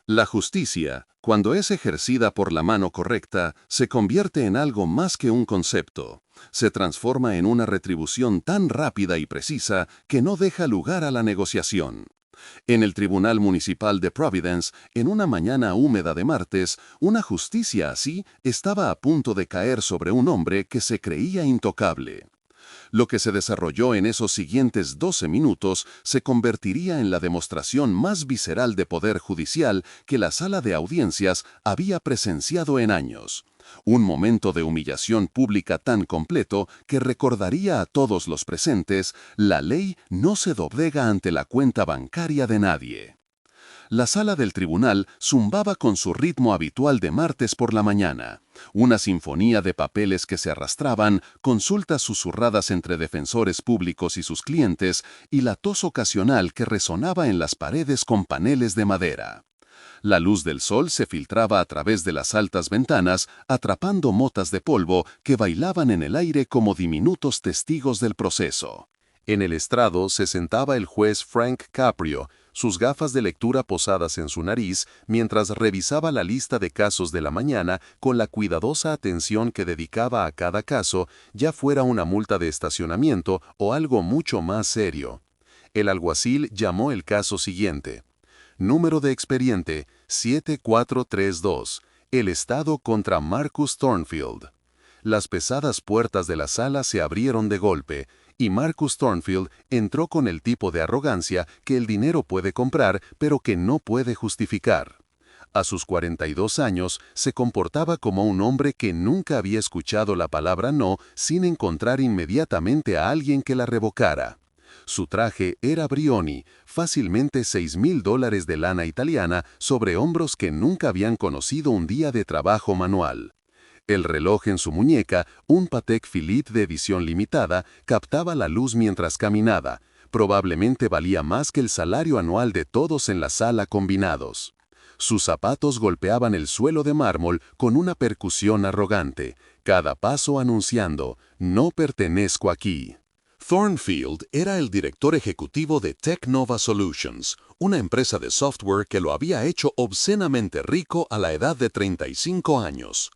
La justicia, cuando es ejercida por la mano correcta, se convierte en algo más que un concepto. Se transforma en una retribución tan rápida y precisa que no deja lugar a la negociación. En el Tribunal Municipal de Providence, en una mañana húmeda de martes, una justicia así estaba a punto de caer sobre un hombre que se creía intocable. Lo que se desarrolló en esos siguientes 12 minutos se convertiría en la demostración más visceral de poder judicial que la sala de audiencias había presenciado en años. Un momento de humillación pública tan completo que recordaría a todos los presentes: la ley no se doblega ante la cuenta bancaria de nadie. La sala del tribunal zumbaba con su ritmo habitual de martes por la mañana. Una sinfonía de papeles que se arrastraban, consultas susurradas entre defensores públicos y sus clientes, y la tos ocasional que resonaba en las paredes con paneles de madera. La luz del sol se filtraba a través de las altas ventanas, atrapando motas de polvo que bailaban en el aire como diminutos testigos del proceso. En el estrado se sentaba el juez Frank Caprio, sus gafas de lectura posadas en su nariz, mientras revisaba la lista de casos de la mañana con la cuidadosa atención que dedicaba a cada caso, ya fuera una multa de estacionamiento o algo mucho más serio. El alguacil llamó el caso siguiente. Número de expediente 7432. El Estado contra Marcus Thornfield. Las pesadas puertas de la sala se abrieron de golpe, y Marcus Thornfield entró con el tipo de arrogancia que el dinero puede comprar, pero que no puede justificar. A sus 42 años, se comportaba como un hombre que nunca había escuchado la palabra no sin encontrar inmediatamente a alguien que la revocara. Su traje era Brioni, fácilmente $6,000 de lana italiana sobre hombros que nunca habían conocido un día de trabajo manual. El reloj en su muñeca, un Patek Philippe de edición limitada, captaba la luz mientras caminaba. Probablemente valía más que el salario anual de todos en la sala combinados. Sus zapatos golpeaban el suelo de mármol con una percusión arrogante, cada paso anunciando: «No pertenezco aquí». Thornfield era el director ejecutivo de Technova Solutions, una empresa de software que lo había hecho obscenamente rico a la edad de 35 años.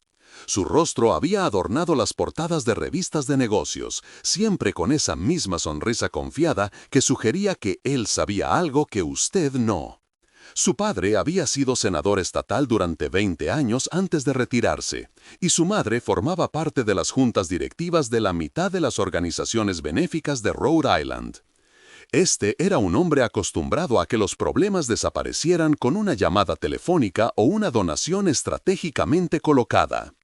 Su rostro había adornado las portadas de revistas de negocios, siempre con esa misma sonrisa confiada que sugería que él sabía algo que usted no. Su padre había sido senador estatal durante 20 años antes de retirarse, y su madre formaba parte de las juntas directivas de la mitad de las organizaciones benéficas de Rhode Island. Este era un hombre acostumbrado a que los problemas desaparecieran con una llamada telefónica o una donación estratégicamente colocada.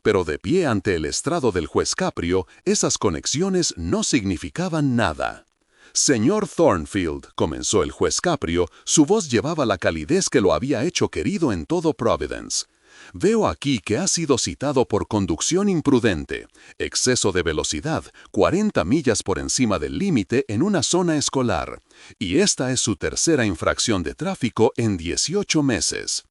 Pero de pie ante el estrado del juez Caprio, esas conexiones no significaban nada. «Señor Thornfield», comenzó el juez Caprio, su voz llevaba la calidez que lo había hecho querido en todo Providence. «Veo aquí que ha sido citado por conducción imprudente, exceso de velocidad, 40 millas por encima del límite en una zona escolar, y esta es su tercera infracción de tráfico en 18 meses».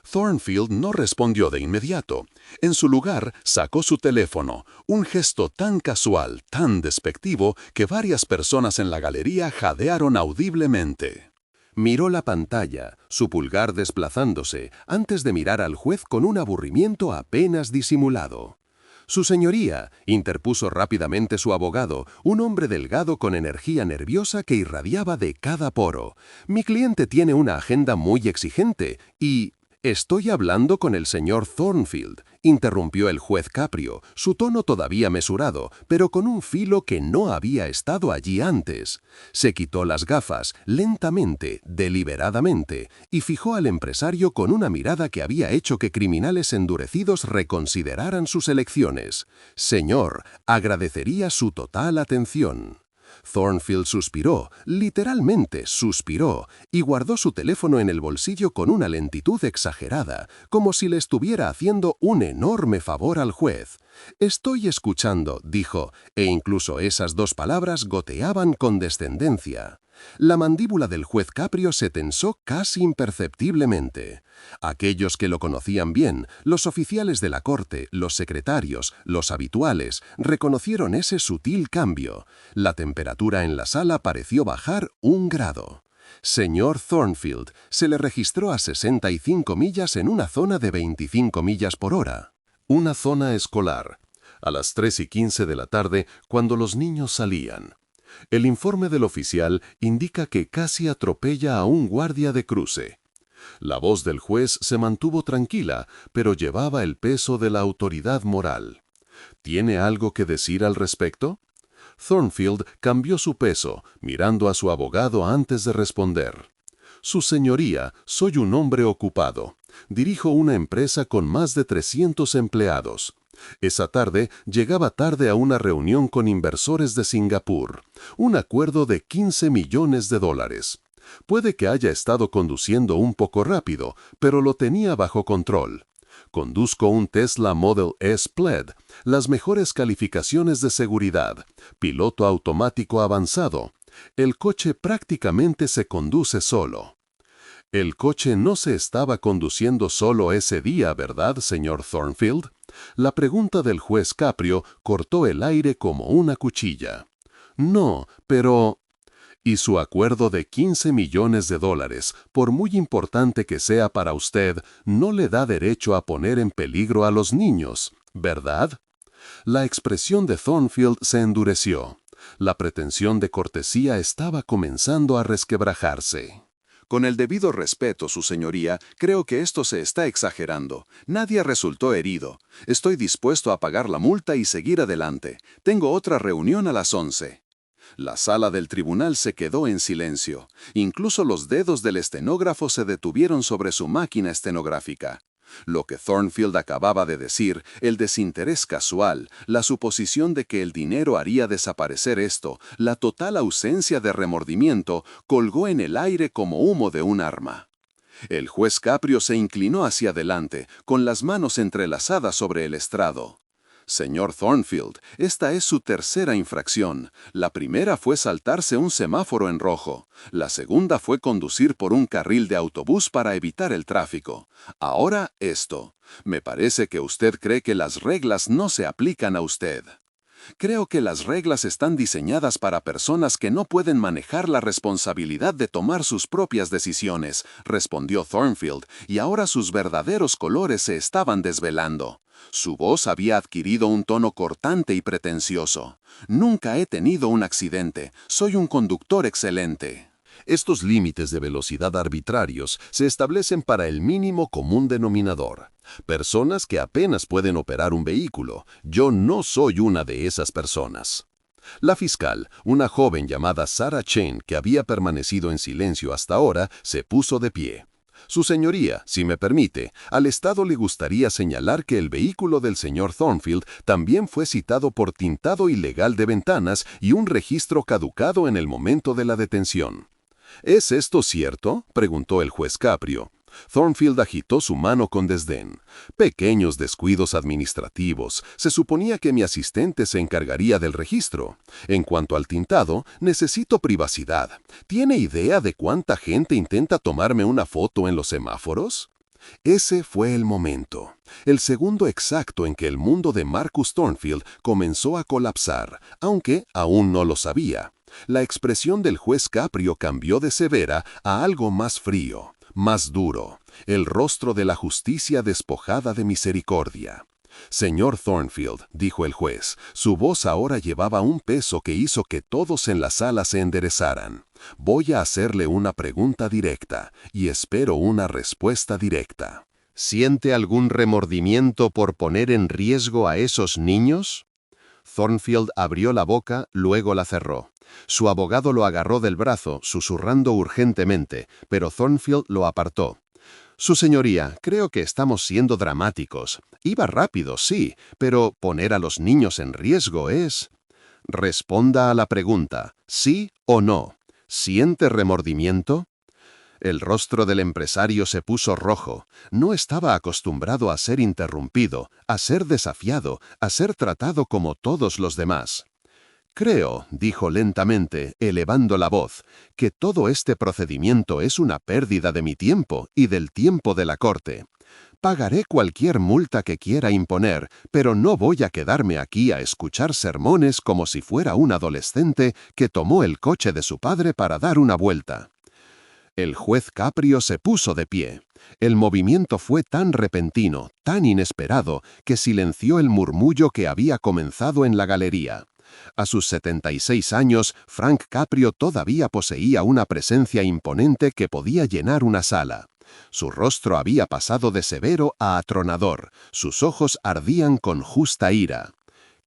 Thornfield no respondió de inmediato. En su lugar, sacó su teléfono, un gesto tan casual, tan despectivo, que varias personas en la galería jadearon audiblemente. Miró la pantalla, su pulgar desplazándose, antes de mirar al juez con un aburrimiento apenas disimulado. «Su señoría», interpuso rápidamente su abogado, un hombre delgado con energía nerviosa que irradiaba de cada poro. «Mi cliente tiene una agenda muy exigente y...» «Estoy hablando con el señor Thornfield», interrumpió el juez Caprio, su tono todavía mesurado, pero con un filo que no había estado allí antes. Se quitó las gafas, lentamente, deliberadamente, y fijó al empresario con una mirada que había hecho que criminales endurecidos reconsideraran sus elecciones. «Señor, agradecería su total atención». Thornfield suspiró, literalmente suspiró, y guardó su teléfono en el bolsillo con una lentitud exagerada, como si le estuviera haciendo un enorme favor al juez. «Estoy escuchando», dijo, e incluso esas dos palabras goteaban con descendencia. La mandíbula del juez Caprio se tensó casi imperceptiblemente. Aquellos que lo conocían bien, los oficiales de la corte, los secretarios, los habituales, reconocieron ese sutil cambio. La temperatura en la sala pareció bajar 1 grado. Señor Thornfield, se le registró a 65 millas en una zona de 25 millas por hora. Una zona escolar, a las 3:15 de la tarde, cuando los niños salían. El informe del oficial indica que casi atropella a un guardia de cruce. La voz del juez se mantuvo tranquila, pero llevaba el peso de la autoridad moral. ¿Tiene algo que decir al respecto? Thornfield cambió su peso, mirando a su abogado antes de responder. Su señoría, soy un hombre ocupado. Dirijo una empresa con más de 300 empleados. Esa tarde llegaba tarde a una reunión con inversores de Singapur. Un acuerdo de $15 millones. Puede que haya estado conduciendo un poco rápido, pero lo tenía bajo control. Conduzco un Tesla Model S Plaid, las mejores calificaciones de seguridad, piloto automático avanzado. El coche prácticamente se conduce solo. El coche no se estaba conduciendo solo ese día, ¿verdad, señor Thornfield? La pregunta del juez Caprio cortó el aire como una cuchilla. No, pero... Y su acuerdo de $15 millones, por muy importante que sea para usted, no le da derecho a poner en peligro a los niños, ¿verdad? La expresión de Thornfield se endureció. La pretensión de cortesía estaba comenzando a resquebrajarse. Con el debido respeto, su señoría, creo que esto se está exagerando. Nadie resultó herido. Estoy dispuesto a pagar la multa y seguir adelante. Tengo otra reunión a las 11. La sala del tribunal se quedó en silencio. Incluso los dedos del estenógrafo se detuvieron sobre su máquina estenográfica. Lo que Thornfield acababa de decir, el desinterés casual, la suposición de que el dinero haría desaparecer esto, la total ausencia de remordimiento, colgó en el aire como humo de un arma. El juez Caprio se inclinó hacia adelante, con las manos entrelazadas sobre el estrado. Señor Thornfield, esta es su tercera infracción. La primera fue saltarse un semáforo en rojo. La segunda fue conducir por un carril de autobús para evitar el tráfico. Ahora esto. Me parece que usted cree que las reglas no se aplican a usted. Creo que las reglas están diseñadas para personas que no pueden manejar la responsabilidad de tomar sus propias decisiones, respondió Thornfield, y ahora sus verdaderos colores se estaban desvelando. Su voz había adquirido un tono cortante y pretencioso. Nunca he tenido un accidente. Soy un conductor excelente. Estos límites de velocidad arbitrarios se establecen para el mínimo común denominador. Personas que apenas pueden operar un vehículo. Yo no soy una de esas personas. La fiscal, una joven llamada Sarah Chen, que había permanecido en silencio hasta ahora, se puso de pie. Su señoría, si me permite, al Estado le gustaría señalar que el vehículo del señor Thornfield también fue citado por tintado ilegal de ventanas y un registro caducado en el momento de la detención. ¿Es esto cierto?, preguntó el juez Caprio. Thornfield agitó su mano con desdén. Pequeños descuidos administrativos. Se suponía que mi asistente se encargaría del registro. En cuanto al tintado, necesito privacidad. ¿Tiene idea de cuánta gente intenta tomarme una foto en los semáforos? Ese fue el momento, el segundo exacto en que el mundo de Marcus Thornfield comenzó a colapsar, aunque aún no lo sabía. La expresión del juez Caprio cambió de severa a algo más frío, más duro, el rostro de la justicia despojada de misericordia. Señor Thornfield, dijo el juez, su voz ahora llevaba un peso que hizo que todos en la sala se enderezaran. Voy a hacerle una pregunta directa y espero una respuesta directa. ¿Siente algún remordimiento por poner en riesgo a esos niños? Thornfield abrió la boca, luego la cerró. Su abogado lo agarró del brazo, susurrando urgentemente, pero Thornfield lo apartó. Su señoría, creo que estamos siendo dramáticos. Iba rápido, sí, pero poner a los niños en riesgo es... Responda a la pregunta, ¿sí o no? ¿Siente remordimiento? El rostro del empresario se puso rojo. No estaba acostumbrado a ser interrumpido, a ser desafiado, a ser tratado como todos los demás. Creo, dijo lentamente, elevando la voz, que todo este procedimiento es una pérdida de mi tiempo y del tiempo de la corte. Pagaré cualquier multa que quiera imponer, pero no voy a quedarme aquí a escuchar sermones como si fuera un adolescente que tomó el coche de su padre para dar una vuelta. El juez Caprio se puso de pie. El movimiento fue tan repentino, tan inesperado, que silenció el murmullo que había comenzado en la galería. A sus 76 años, Frank Caprio todavía poseía una presencia imponente que podía llenar una sala. Su rostro había pasado de severo a atronador, sus ojos ardían con justa ira.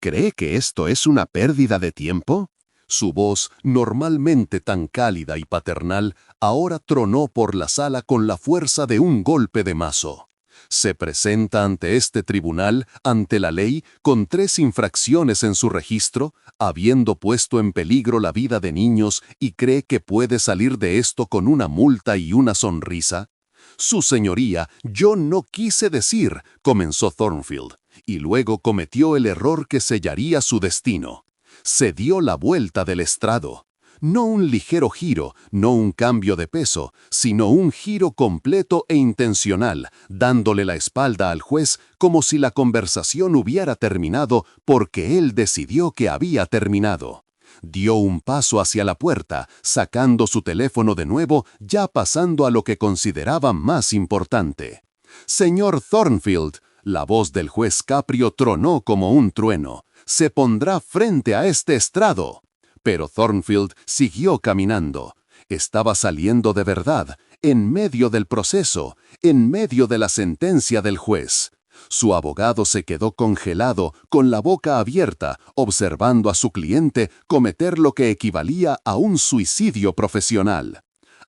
¿Cree que esto es una pérdida de tiempo? Su voz, normalmente tan cálida y paternal, ahora tronó por la sala con la fuerza de un golpe de mazo. Se presenta ante este tribunal, ante la ley, con 3 infracciones en su registro, habiendo puesto en peligro la vida de niños y cree que puede salir de esto con una multa y una sonrisa. Su señoría, yo no quise decir, comenzó Thornfield, y luego cometió el error que sellaría su destino. Se dio la vuelta del estrado. No un ligero giro, no un cambio de peso, sino un giro completo e intencional, dándole la espalda al juez como si la conversación hubiera terminado porque él decidió que había terminado. Dio un paso hacia la puerta, sacando su teléfono de nuevo, ya pasando a lo que consideraba más importante. «Señor Thornfield», la voz del juez Caprio tronó como un trueno, «se pondrá frente a este estrado». Pero Thornfield siguió caminando. Estaba saliendo de verdad, en medio del proceso, en medio de la sentencia del juez. Su abogado se quedó congelado, con la boca abierta, observando a su cliente cometer lo que equivalía a un suicidio profesional.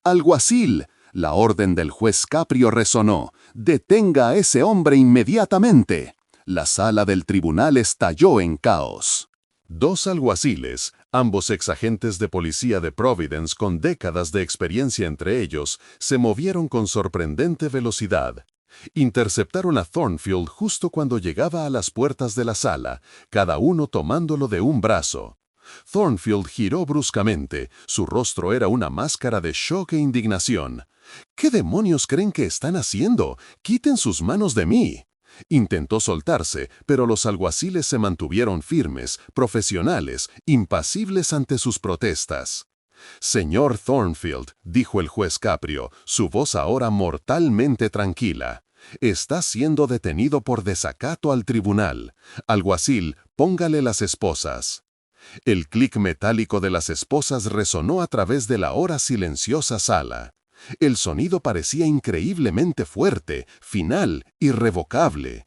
«Alguacil», la orden del juez Caprio resonó, «detenga a ese hombre inmediatamente». La sala del tribunal estalló en caos. 2 alguaciles, ambos exagentes de policía de Providence con décadas de experiencia entre ellos, se movieron con sorprendente velocidad. Interceptaron a Thornfield justo cuando llegaba a las puertas de la sala, cada uno tomándolo de un brazo. Thornfield giró bruscamente, su rostro era una máscara de shock e indignación. «¿Qué demonios creen que están haciendo? ¡Quiten sus manos de mí!». Intentó soltarse, pero los alguaciles se mantuvieron firmes, profesionales, impasibles ante sus protestas. «Señor Thornfield», dijo el juez Caprio, su voz ahora mortalmente tranquila, «está siendo detenido por desacato al tribunal. Alguacil, póngale las esposas». El clic metálico de las esposas resonó a través de la ahora silenciosa sala. El sonido parecía increíblemente fuerte, final, irrevocable.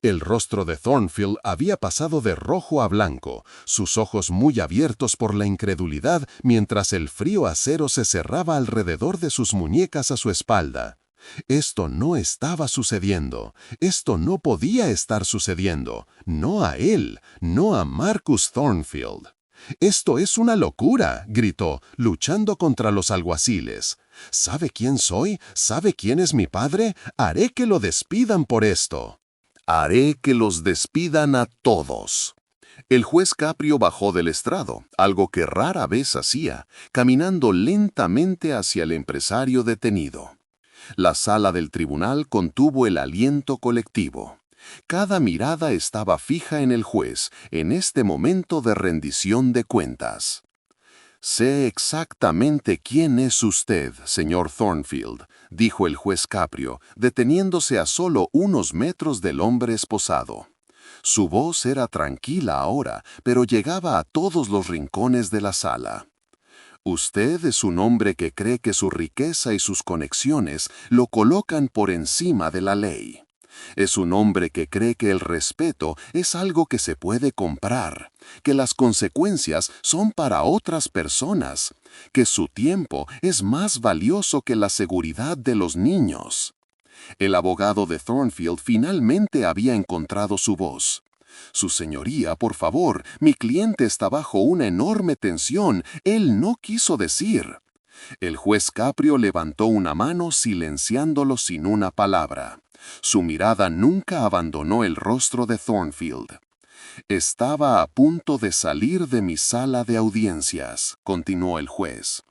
El rostro de Thornfield había pasado de rojo a blanco, sus ojos muy abiertos por la incredulidad mientras el frío acero se cerraba alrededor de sus muñecas a su espalda. Esto no estaba sucediendo, esto no podía estar sucediendo, no a él, no a Marcus Thornfield. «Esto es una locura», gritó, luchando contra los alguaciles. «¿Sabe quién soy? ¿Sabe quién es mi padre? Haré que lo despidan por esto». «Haré que los despidan a todos». El juez Caprio bajó del estrado, algo que rara vez hacía, caminando lentamente hacia el empresario detenido. La sala del tribunal contuvo el aliento colectivo. Cada mirada estaba fija en el juez en este momento de rendición de cuentas. «Sé exactamente quién es usted, señor Thornfield», dijo el juez Caprio, deteniéndose a solo unos metros del hombre esposado. Su voz era tranquila ahora, pero llegaba a todos los rincones de la sala. «Usted es un hombre que cree que su riqueza y sus conexiones lo colocan por encima de la ley. Es un hombre que cree que el respeto es algo que se puede comprar, que las consecuencias son para otras personas, que su tiempo es más valioso que la seguridad de los niños». El abogado de Thornfield finalmente había encontrado su voz. «Su señoría, por favor, mi cliente está bajo una enorme tensión. Él no quiso decir». El juez Caprio levantó una mano silenciándolo sin una palabra. Su mirada nunca abandonó el rostro de Thornfield. «Estaba a punto de salir de mi sala de audiencias», continuó el juez.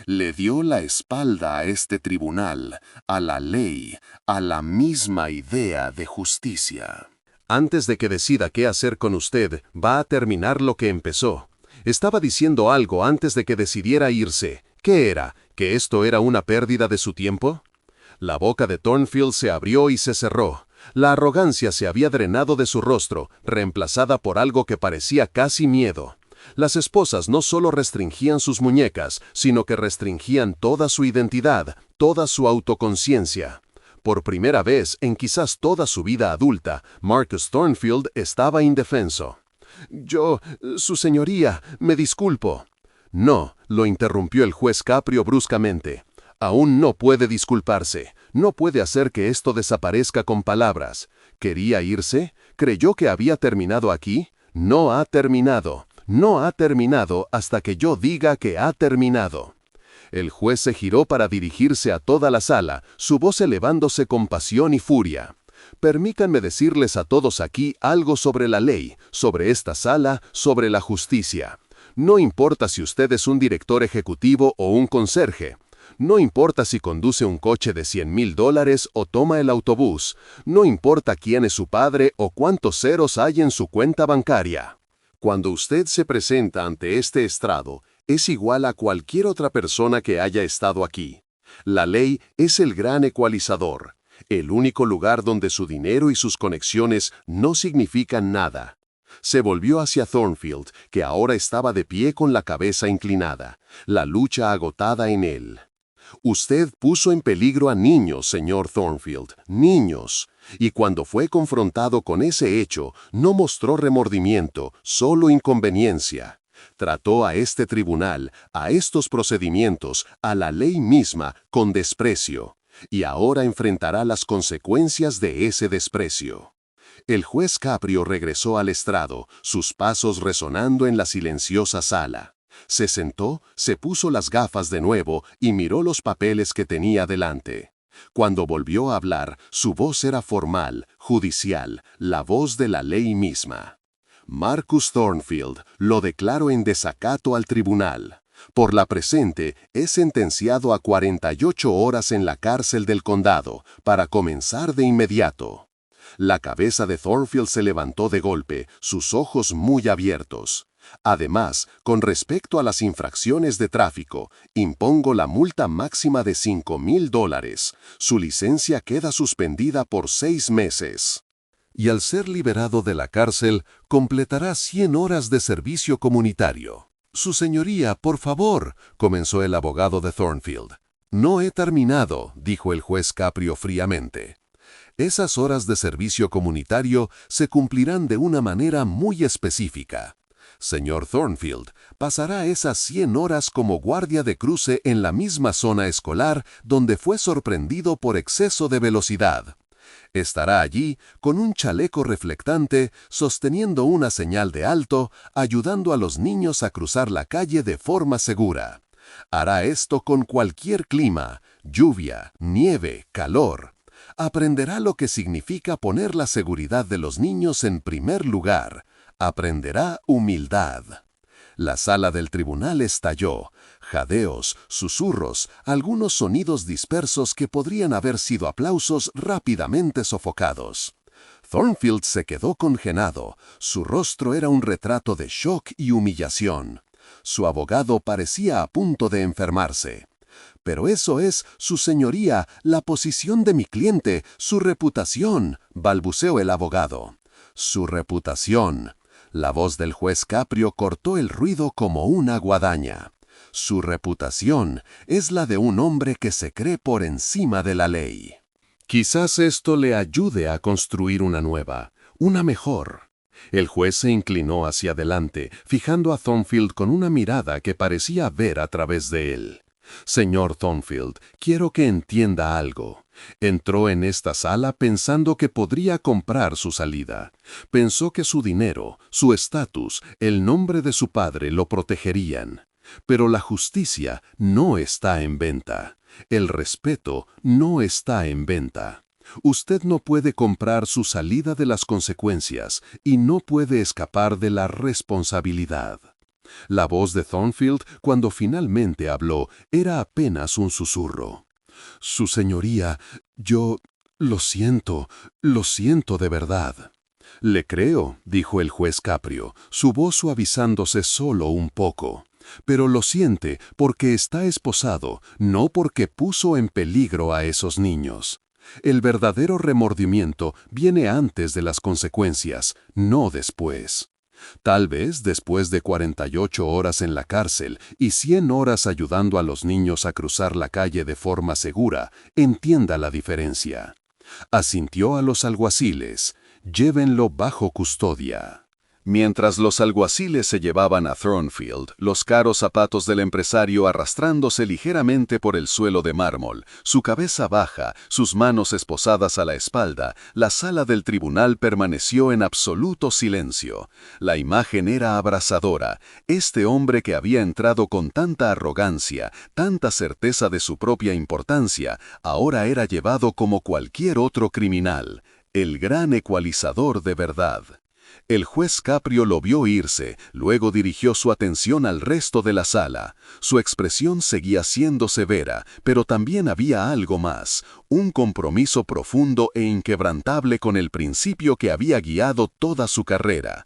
«Le dio la espalda a este tribunal, a la ley, a la misma idea de justicia». «Antes de que decida qué hacer con usted, va a terminar lo que empezó. Estaba diciendo algo antes de que decidiera irse. ¿Qué era? ¿Que esto era una pérdida de su tiempo? La boca de Thornfield se abrió y se cerró. La arrogancia se había drenado de su rostro, reemplazada por algo que parecía casi miedo. Las esposas no solo restringían sus muñecas, sino que restringían toda su identidad, toda su autoconciencia. Por primera vez en quizás toda su vida adulta, Marcus Thornfield estaba indefenso. Su señoría, me disculpo. No, lo interrumpió el juez Caprio bruscamente. Aún no puede disculparse. No puede hacer que esto desaparezca con palabras. ¿Quería irse? ¿Creyó que había terminado aquí? No ha terminado. No ha terminado hasta que yo diga que ha terminado. El juez se giró para dirigirse a toda la sala, su voz elevándose con pasión y furia. Permítanme decirles a todos aquí algo sobre la ley, sobre esta sala, sobre la justicia. No importa si usted es un director ejecutivo o un conserje. No importa si conduce un coche de $100,000 o toma el autobús. No importa quién es su padre o cuántos ceros hay en su cuenta bancaria. Cuando usted se presenta ante este estrado, es igual a cualquier otra persona que haya estado aquí. La ley es el gran ecualizador, el único lugar donde su dinero y sus conexiones no significan nada. Se volvió hacia Thornfield, que ahora estaba de pie con la cabeza inclinada, la lucha agotada en él. Usted puso en peligro a niños, señor Thornfield, niños. Y cuando fue confrontado con ese hecho, no mostró remordimiento, solo inconveniencia. Trató a este tribunal, a estos procedimientos, a la ley misma, con desprecio. Y ahora enfrentará las consecuencias de ese desprecio. El juez Caprio regresó al estrado, sus pasos resonando en la silenciosa sala. Se sentó, se puso las gafas de nuevo y miró los papeles que tenía delante. Cuando volvió a hablar, su voz era formal, judicial, la voz de la ley misma. Marcus Thornfield lo declaró en desacato al tribunal. Por la presente, es sentenciado a 48 horas en la cárcel del condado, para comenzar de inmediato. La cabeza de Thornfield se levantó de golpe, sus ojos muy abiertos. Además, con respecto a las infracciones de tráfico, impongo la multa máxima de $5,000. Su licencia queda suspendida por 6 meses. Y al ser liberado de la cárcel, completará 100 horas de servicio comunitario. Su señoría, por favor, comenzó el abogado de Thornfield. No he terminado, dijo el juez Caprio fríamente. Esas horas de servicio comunitario se cumplirán de una manera muy específica. Señor Thornfield, pasará esas 100 horas como guardia de cruce en la misma zona escolar donde fue sorprendido por exceso de velocidad. Estará allí con un chaleco reflectante, sosteniendo una señal de alto, ayudando a los niños a cruzar la calle de forma segura. Hará esto con cualquier clima, lluvia, nieve, calor. Aprenderá lo que significa poner la seguridad de los niños en primer lugar. Aprenderá humildad. La sala del tribunal estalló. Jadeos, susurros, algunos sonidos dispersos que podrían haber sido aplausos rápidamente sofocados. Thornfield se quedó congelado. Su rostro era un retrato de shock y humillación. Su abogado parecía a punto de enfermarse. «Pero eso es, su señoría, la posición de mi cliente, su reputación», balbuceó el abogado. «Su reputación». La voz del juez Caprio cortó el ruido como una guadaña. Su reputación es la de un hombre que se cree por encima de la ley. Quizás esto le ayude a construir una nueva, una mejor. El juez se inclinó hacia adelante, fijando a Thornfield con una mirada que parecía ver a través de él. Señor Thornfield, quiero que entienda algo. Entró en esta sala pensando que podría comprar su salida. Pensó que su dinero, su estatus, el nombre de su padre lo protegerían. Pero la justicia no está en venta. El respeto no está en venta. Usted no puede comprar su salida de las consecuencias y no puede escapar de la responsabilidad. La voz de Thornfield, cuando finalmente habló, era apenas un susurro. «Su señoría, yo lo siento de verdad». «Le creo», dijo el juez Caprio, su voz suavizándose solo un poco. Pero lo siente porque está esposado, no porque puso en peligro a esos niños. El verdadero remordimiento viene antes de las consecuencias, no después. Tal vez después de 48 horas en la cárcel y 100 horas ayudando a los niños a cruzar la calle de forma segura, entienda la diferencia. Asintió a los alguaciles, llévenlo bajo custodia. Mientras los alguaciles se llevaban a Thornfield, los caros zapatos del empresario arrastrándose ligeramente por el suelo de mármol, su cabeza baja, sus manos esposadas a la espalda, la sala del tribunal permaneció en absoluto silencio. La imagen era abrasadora. Este hombre que había entrado con tanta arrogancia, tanta certeza de su propia importancia, ahora era llevado como cualquier otro criminal, el gran ecualizador de verdad. El juez Caprio lo vio irse, luego dirigió su atención al resto de la sala. Su expresión seguía siendo severa, pero también había algo más, un compromiso profundo e inquebrantable con el principio que había guiado toda su carrera.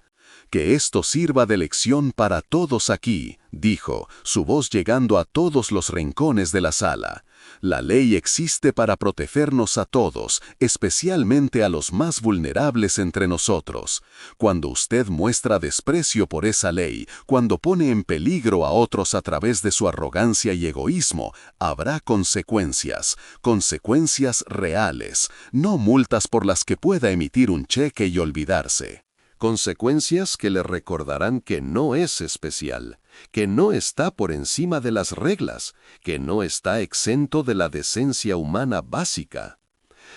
Que esto sirva de lección para todos aquí, dijo, su voz llegando a todos los rincones de la sala. La ley existe para protegernos a todos, especialmente a los más vulnerables entre nosotros. Cuando usted muestra desprecio por esa ley, cuando pone en peligro a otros a través de su arrogancia y egoísmo, habrá consecuencias, consecuencias reales, no multas por las que pueda emitir un cheque y olvidarse. Consecuencias que le recordarán que no es especial, que no está por encima de las reglas, que no está exento de la decencia humana básica.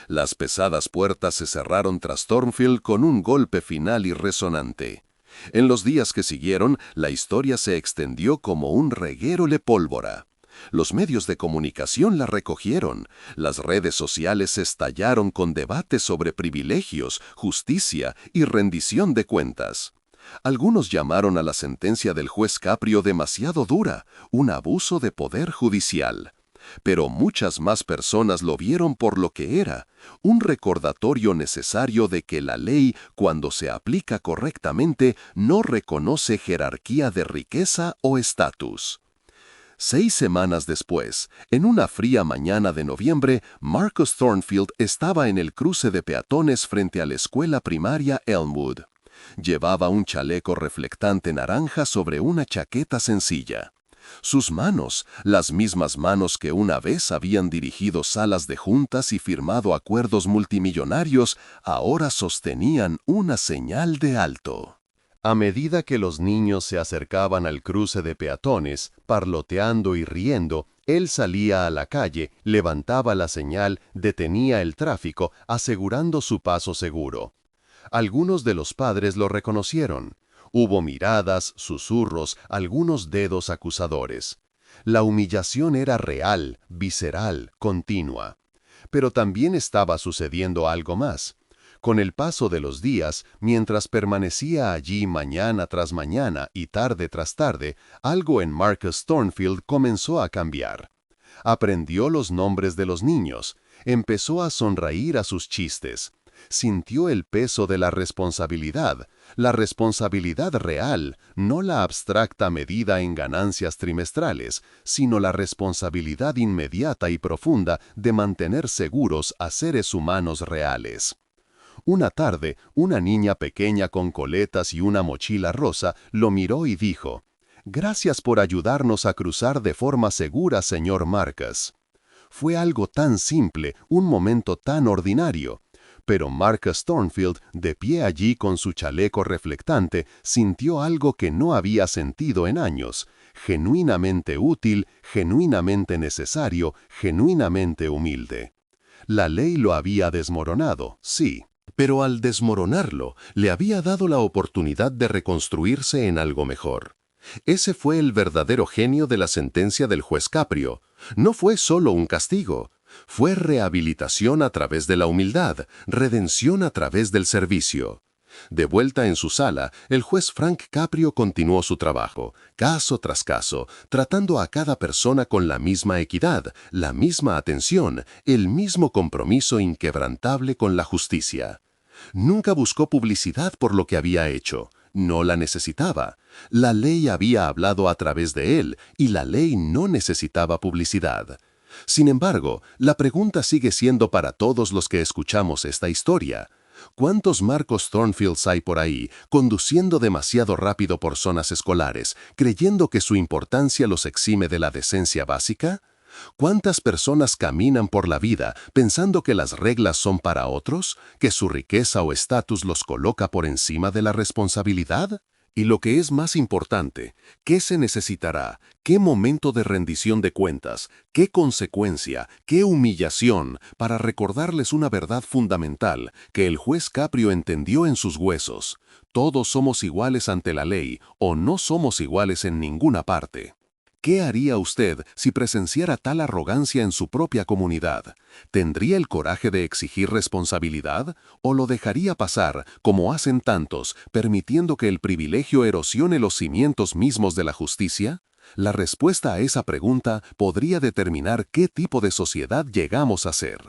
Las pesadas puertas se cerraron tras Thornfield con un golpe final y resonante. En los días que siguieron, la historia se extendió como un reguero de pólvora. Los medios de comunicación la recogieron, las redes sociales estallaron con debates sobre privilegios, justicia y rendición de cuentas. Algunos llamaron a la sentencia del juez Caprio demasiado dura, un abuso de poder judicial. Pero muchas más personas lo vieron por lo que era, un recordatorio necesario de que la ley, cuando se aplica correctamente, no reconoce jerarquía de riqueza o estatus. 6 semanas después, en una fría mañana de noviembre, Marcus Thornfield estaba en el cruce de peatones frente a la escuela primaria Elmwood. Llevaba un chaleco reflectante naranja sobre una chaqueta sencilla. Sus manos, las mismas manos que una vez habían dirigido salas de juntas y firmado acuerdos multimillonarios, ahora sostenían una señal de alto. A medida que los niños se acercaban al cruce de peatones, parloteando y riendo, él salía a la calle, levantaba la señal, detenía el tráfico, asegurando su paso seguro. Algunos de los padres lo reconocieron. Hubo miradas, susurros, algunos dedos acusadores. La humillación era real, visceral, continua. Pero también estaba sucediendo algo más. Con el paso de los días, mientras permanecía allí mañana tras mañana y tarde tras tarde, algo en Marcus Thornfield comenzó a cambiar. Aprendió los nombres de los niños, empezó a sonreír a sus chistes, sintió el peso de la responsabilidad real, no la abstracta medida en ganancias trimestrales, sino la responsabilidad inmediata y profunda de mantener seguros a seres humanos reales. Una tarde, una niña pequeña con coletas y una mochila rosa lo miró y dijo, «Gracias por ayudarnos a cruzar de forma segura, señor Marcus». Fue algo tan simple, un momento tan ordinario. Pero Marcus Thornfield, de pie allí con su chaleco reflectante, sintió algo que no había sentido en años, genuinamente útil, genuinamente necesario, genuinamente humilde. La ley lo había desmoronado, sí. Pero al desmoronarlo, le había dado la oportunidad de reconstruirse en algo mejor. Ese fue el verdadero genio de la sentencia del juez Caprio. No fue solo un castigo, fue rehabilitación a través de la humildad, redención a través del servicio. De vuelta en su sala, el juez Frank Caprio continuó su trabajo, caso tras caso, tratando a cada persona con la misma equidad, la misma atención, el mismo compromiso inquebrantable con la justicia. Nunca buscó publicidad por lo que había hecho. No la necesitaba. La ley había hablado a través de él y la ley no necesitaba publicidad. Sin embargo, la pregunta sigue siendo para todos los que escuchamos esta historia. ¿Cuántos Marcos Thornfields hay por ahí conduciendo demasiado rápido por zonas escolares, creyendo que su importancia los exime de la decencia básica? ¿Cuántas personas caminan por la vida pensando que las reglas son para otros, que su riqueza o estatus los coloca por encima de la responsabilidad? Y lo que es más importante, ¿qué se necesitará? ¿Qué momento de rendición de cuentas? ¿Qué consecuencia? ¿Qué humillación para recordarles una verdad fundamental que el juez Caprio entendió en sus huesos? Todos somos iguales ante la ley o no somos iguales en ninguna parte. ¿Qué haría usted si presenciara tal arrogancia en su propia comunidad? ¿Tendría el coraje de exigir responsabilidad o lo dejaría pasar, como hacen tantos, permitiendo que el privilegio erosione los cimientos mismos de la justicia? La respuesta a esa pregunta podría determinar qué tipo de sociedad llegamos a ser.